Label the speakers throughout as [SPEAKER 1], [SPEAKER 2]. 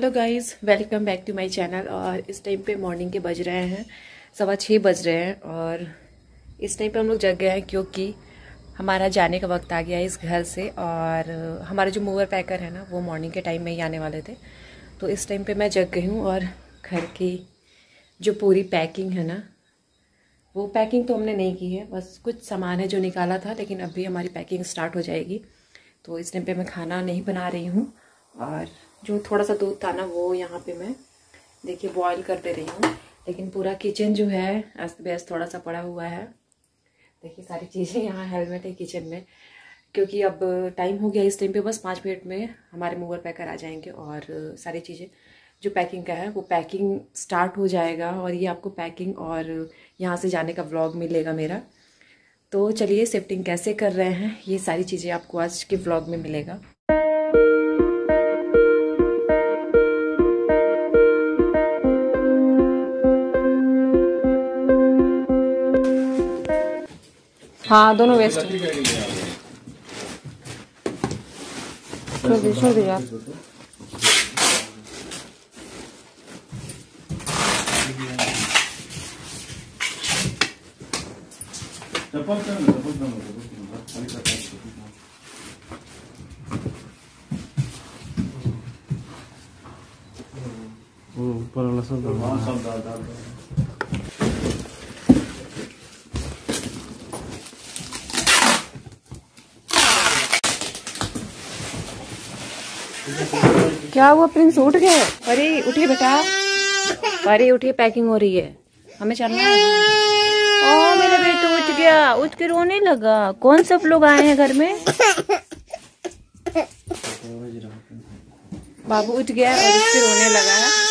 [SPEAKER 1] Hello guys, welcome back to my channel. और इस time पे मॉर्निंग के बज रहे हैं 6:15 बज रहे हैं। और इस टाइम पे हम लोग जग गए हैं क्योंकि हमारा जाने का वक्त आ गया है इस घर से। और हमारे जो मूवर पैकर है ना, वो मॉर्निंग के टाइम में ही आने वाले थे। तो इस टाइम पे मैं जग गई हूँ और घर की जो पूरी पैकिंग है ना, वो पैकिंग तो हमने नहीं की है, बस कुछ सामान है जो निकाला था, लेकिन अभी हमारी पैकिंग स्टार्ट हो जाएगी। तो इस टाइम पे मैं खाना नहीं बना रही हूँ। और जो थोड़ा सा दूध था ना, वो यहाँ पे मैं देखिए बॉईल कर दे रही हूँ। लेकिन पूरा किचन जो है अस्त व्यस्त थोड़ा सा पड़ा हुआ है। देखिए सारी चीज़ें यहाँ, हेलमेट है किचन में, क्योंकि अब टाइम हो गया। इस टाइम पे बस 5 मिनट में हमारे मूवर पैकर आ जाएंगे और सारी चीज़ें जो पैकिंग का है वो पैकिंग स्टार्ट हो जाएगा। और ये आपको पैकिंग और यहाँ से जाने का व्लॉग मिलेगा मेरा। तो चलिए शिफ्टिंग कैसे कर रहे हैं, ये सारी चीज़ें आपको आज के व्लॉग में मिलेगा। हाँ, दोनों वेस्ट छोड़ दे यार।
[SPEAKER 2] ऊपर वाला सब डाल
[SPEAKER 1] क्या हुआ प्रिंस, उठ गए? अरे उठिए बेटा, अरे उठिए, पैकिंग हो रही है, हमें चलना है। ओ मेरा बेटा उठ गया, उठ के रोने लगा। कौन सब लोग आए हैं घर में? बाबू उठ गया और उठ के रोने लगा है।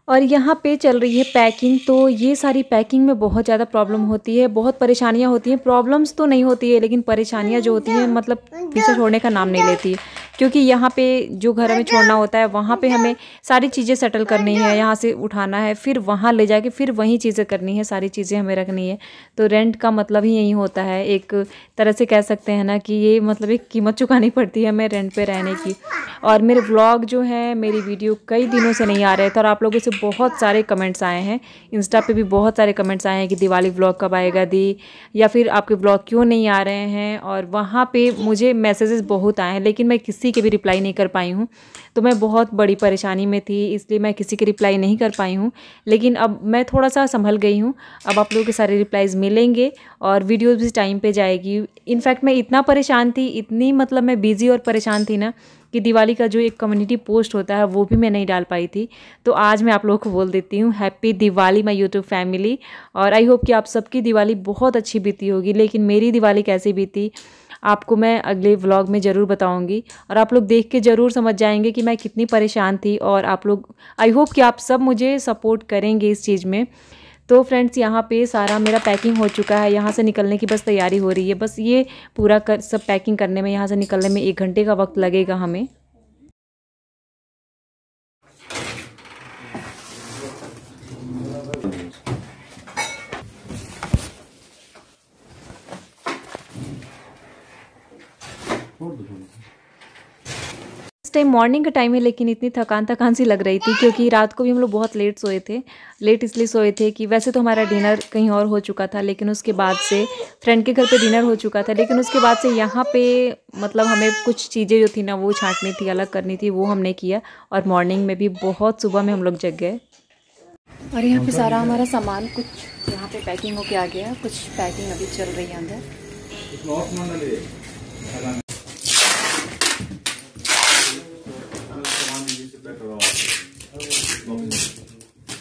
[SPEAKER 1] और यहाँ पे चल रही है पैकिंग। तो ये सारी पैकिंग में बहुत ज़्यादा प्रॉब्लम होती है, बहुत परेशानियाँ होती हैं। प्रॉब्लम्स तो नहीं होती है, लेकिन परेशानियाँ जो होती हैं मतलब पीछे छोड़ने का नाम नहीं लेती है। क्योंकि यहाँ पे जो घर हमें छोड़ना होता है, वहाँ पे हमें सारी चीज़ें सेटल करनी है, यहाँ से उठाना है, फिर वहाँ ले जाके फिर वही चीज़ें करनी है, सारी चीज़ें हमें रखनी है। तो रेंट का मतलब ही यही होता है, एक तरह से कह सकते हैं ना कि ये मतलब एक कीमत चुकानी पड़ती है हमें रेंट पे रहने की। और मेरे व्लॉग जो है, मेरी वीडियो कई दिनों से नहीं आ रहे थे और आप लोगों से बहुत सारे कमेंट्स आए हैं। इंस्टा पे भी बहुत सारे कमेंट्स आए हैं कि दिवाली व्लॉग कब आएगा दी, या फिर आपके व्लॉग क्यों नहीं आ रहे हैं। और वहाँ पे मुझे मैसेजेस बहुत आए हैं, लेकिन मैं किसी के भी रिप्लाई नहीं कर पाई हूँ। तो मैं बहुत बड़ी परेशानी में थी, इसलिए मैं किसी के रिप्लाई नहीं कर पाई हूँ। लेकिन अब मैं थोड़ा सा संभल गई हूँ। अब आप लोगों के सारे रिप्लाईज़ मिलेंगे और वीडियोज़ भी टाइम पे जाएगी। इनफैक्ट मैं इतना परेशान थी, इतनी मतलब मैं बिज़ी और परेशान थी ना, कि दिवाली का जो एक कम्युनिटी पोस्ट होता है वो भी मैं नहीं डाल पाई थी। तो आज मैं आप लोगों को बोल देती हूँ, happy Diwali my YouTube family. और आई होप कि आप सबकी दिवाली बहुत अच्छी बीती होगी। लेकिन मेरी दिवाली कैसी बीती आपको मैं अगले व्लॉग में ज़रूर बताऊंगी। और आप लोग देख के ज़रूर समझ जाएंगे कि मैं कितनी परेशान थी। और आप लोग, आई होप कि आप सब मुझे सपोर्ट करेंगे इस चीज़ में। तो फ्रेंड्स, यहाँ पे सारा मेरा पैकिंग हो चुका है, यहाँ से निकलने की बस तैयारी हो रही है। बस ये पूरा सब पैकिंग करने में, यहाँ से निकलने में 1 घंटे का वक्त लगेगा हमें। इस टाइम मॉर्निंग का टाइम है, लेकिन इतनी थकान सी लग रही थी क्योंकि रात को भी हम लोग बहुत लेट सोए थे। लेट इसलिए सोए थे कि वैसे तो हमारा डिनर कहीं और हो चुका था, लेकिन उसके बाद से फ्रेंड के घर पे डिनर हो चुका था। लेकिन उसके बाद से यहाँ पे मतलब हमें कुछ चीज़ें जो थी ना, वो छांटनी थी, अलग करनी थी, वो हमने किया। और मॉर्निंग में भी बहुत सुबह में हम लोग जग गए। और यहाँ पे सारा हमारा सामान कुछ यहाँ पे पैकिंग होके आ गया, कुछ पैकिंग अभी चल रही है अंदर।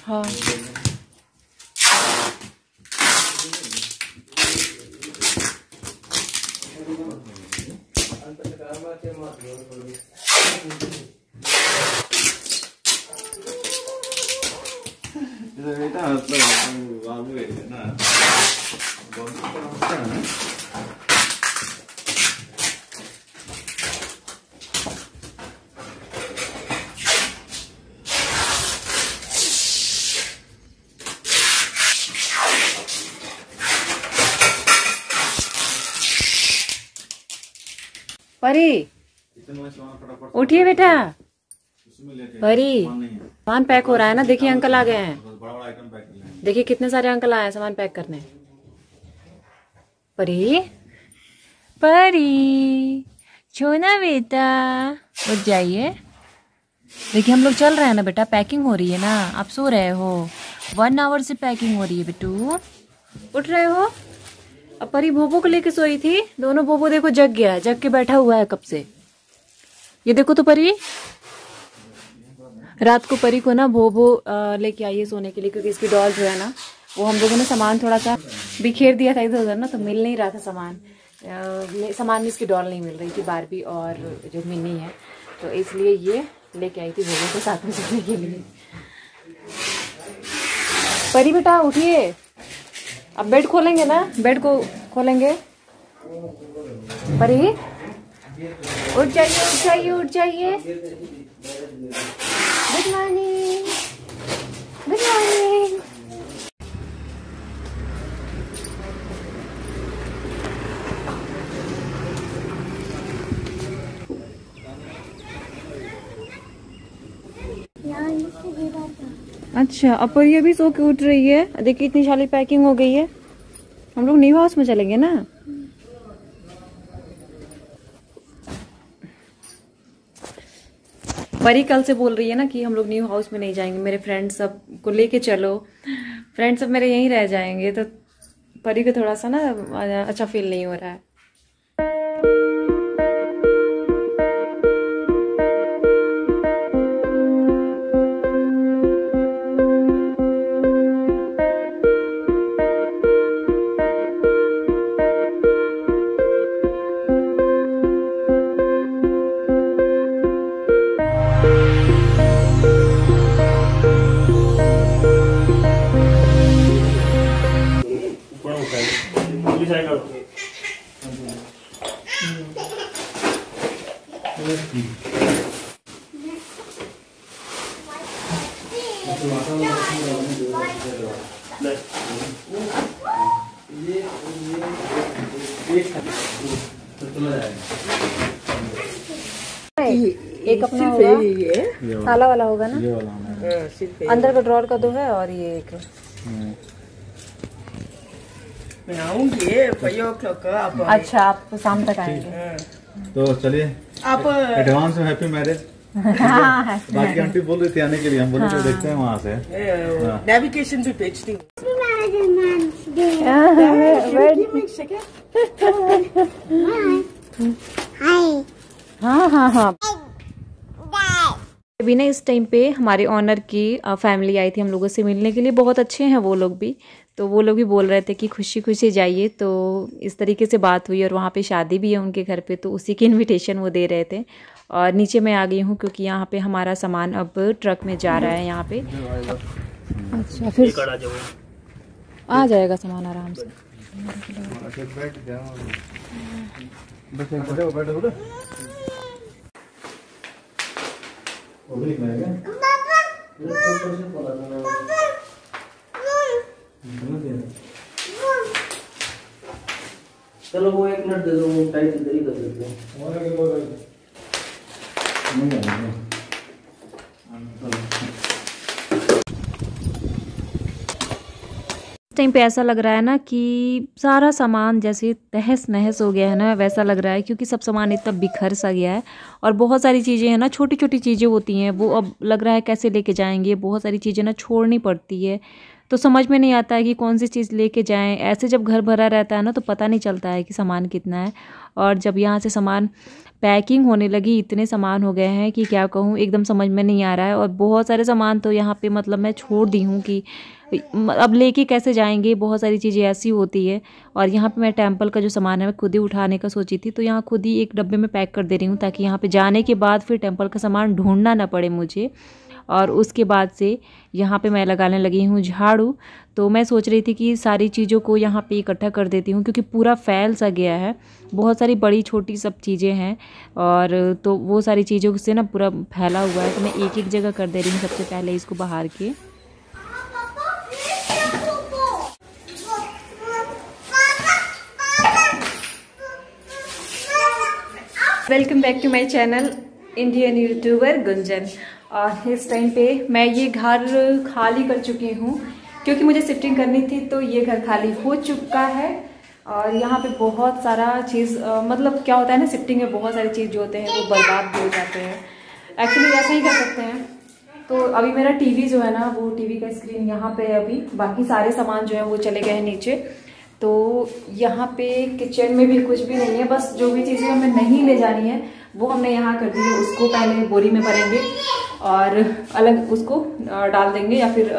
[SPEAKER 1] हाँ, परी उठिए बेटा। परी सामान पैक हो रहा है ना, देखिए अंकल आ गए हैं। देखिए कितने सारे अंकल आए हैं सामान पैक करने। परी परी छोना बेटा उठ जाइए। देखिए हम लोग चल रहे हैं ना बेटा, पैकिंग हो रही है ना, आप सो रहे हो। 1 आवर से पैकिंग हो रही है बेटू, उठ रहे हो। अब परी भोबो को लेके सोई थी, दोनों भोबो देखो जग गया है, जग के बैठा हुआ है कब से। ये देखो तो परी, रात को परी को ना भोबो लेके आई है सोने के लिए, क्योंकि इसकी डॉल जो है ना वो हम लोगों ने सामान थोड़ा सा बिखेर दिया था इधर उधर ना, तो मिल नहीं रहा था सामान। सामान में इसकी डॉल नहीं मिल रही थी, बारबी और जो मिनी है, तो इसलिए ये लेके आई थी भोबो को साथ में सोने के लिए। परी बेटा उठिए, अब बेड खोलेंगे ना, बेड को खोलेंगे। परी उठ जाइए उठ जाइए उठ जाइए। Good morning good morning. अच्छा अब ये भी सो के उठ रही है। देखिए इतनी सारी पैकिंग हो गई है। हम लोग न्यू हाउस में चलेंगे ना। परी कल से बोल रही है ना कि हम लोग न्यू हाउस में नहीं जाएंगे, मेरे फ्रेंड्स सब को लेके चलो, फ्रेंड्स सब मेरे यहीं रह जाएंगे। तो परी को थोड़ा सा ना अच्छा फील नहीं हो रहा है। एक अपना होगा काला वाला होगा ना, अंदर का ड्रॉर का 2 है और ये एक।
[SPEAKER 3] मैं आऊंगी 5 o'clock आप।
[SPEAKER 1] अच्छा आप शाम तक आएंगे,
[SPEAKER 2] तो चलिए
[SPEAKER 3] आप
[SPEAKER 2] एडवांस में हैप्पी मैरिज। बाकी आंटी बोल रही थी आने के लिए, हम बोले तो देखते हैं वहाँ से।
[SPEAKER 3] नेविगेशन भी भेजती हूँ।
[SPEAKER 1] हाँ हाँ हाँ। अभी ना इस टाइम पे हमारे ऑनर की फैमिली आई थी हम लोगों से मिलने के लिए। बहुत अच्छे हैं वो लोग भी, तो वो लोग भी बोल रहे थे कि खुशी खुशी जाइए। तो इस तरीके से बात हुई, और वहाँ पे शादी भी है उनके घर पे, तो उसी की इनविटेशन वो दे रहे थे। और नीचे मैं आ गई हूँ क्योंकि यहाँ पे हमारा सामान अब ट्रक में जा रहा है यहाँ पे। अच्छा फिर आ जाएगा सामान आराम से।
[SPEAKER 3] चलो वो 1 मिनट दे दो, वो टाइट इधर ही कर देते हैं।
[SPEAKER 1] इस टाइम पे ऐसा लग रहा है ना कि सारा सामान जैसे तहस नहस हो गया है ना, वैसा लग रहा है, क्योंकि सब सामान इतना बिखर सा गया है। और बहुत सारी चीज़ें हैं ना, छोटी छोटी चीज़ें होती हैं, वो अब लग रहा है कैसे लेके जाएंगे। बहुत सारी चीज़ें ना छोड़नी पड़ती है, तो समझ में नहीं आता है कि कौन सी चीज़ लेके जाएं। ऐसे जब घर भरा रहता है ना तो पता नहीं चलता है कि सामान कितना है। और जब यहाँ से सामान पैकिंग होने लगी, इतने सामान हो गए हैं कि क्या कहूँ, एकदम समझ में नहीं आ रहा है। और बहुत सारे सामान तो यहाँ पे मतलब मैं छोड़ दी हूँ कि अब लेके कैसे जाएंगे। बहुत सारी चीज़ें ऐसी होती है। और यहाँ पे मैं टेंपल का जो सामान है मैं खुद ही उठाने का सोची थी, तो यहाँ खुद ही एक डब्बे में पैक कर दे रही हूँ, ताकि यहाँ पे जाने के बाद फिर टेंपल का सामान ढूंढना ना पड़े मुझे। और उसके बाद से यहाँ पे मैं लगाने लगी हूँ झाड़ू। तो मैं सोच रही थी कि सारी चीज़ों को यहाँ पे इकट्ठा कर देती हूँ, क्योंकि पूरा फैल सा गया है, बहुत सारी बड़ी छोटी सब चीज़ें हैं। और तो वो सारी चीज़ों से ना पूरा फैला हुआ है, तो मैं एक एक जगह कर दे रही हूँ सबसे पहले इसको बाहर के। Welcome back to my channel Indian YouTuber Gunjan. और इस टाइम पे मैं ये घर खाली कर चुकी हूँ क्योंकि मुझे शिफ्टिंग करनी थी, तो ये घर खाली हो चुका है। और यहाँ पे बहुत सारा चीज़ मतलब क्या होता है ना, शिफ्टिंग में बहुत सारी चीज़ जो होते हैं वो बर्बाद भी हो जाते हैं। एक्चुअली ऐसा ही कर सकते हैं। तो अभी मेरा टीवी जो है ना, वो टीवी का स्क्रीन यहाँ पे है अभी, बाकी सारे सामान जो है वो चले गए हैं नीचे। तो यहाँ पे किचन में भी कुछ भी नहीं है, बस जो भी चीज़ें हमें नहीं ले जानी है वो हमने यहाँ कर दी है। उसको पहले बोरी में भरेंगे और अलग उसको डाल देंगे, या फिर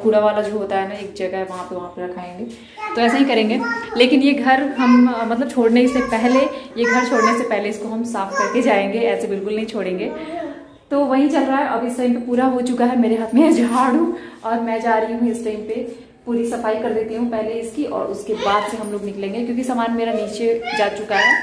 [SPEAKER 1] कूड़ा वाला जो होता है ना एक जगह है वहाँ पे रखाएंगे। तो ऐसा ही करेंगे। लेकिन ये घर हम मतलब छोड़ने से पहले, ये घर छोड़ने से पहले इसको हम साफ करके जाएंगे, ऐसे बिल्कुल नहीं छोड़ेंगे। तो वही चल रहा है। अब इस टाइम पे पूरा हो चुका है, मेरे हाथ में है झाड़ू और मैं जा रही हूँ इस टाइम पे पूरी सफाई कर देती हूँ पहले इसकी, और उसके बाद से हम लोग निकलेंगे क्योंकि सामान मेरा नीचे जा चुका है।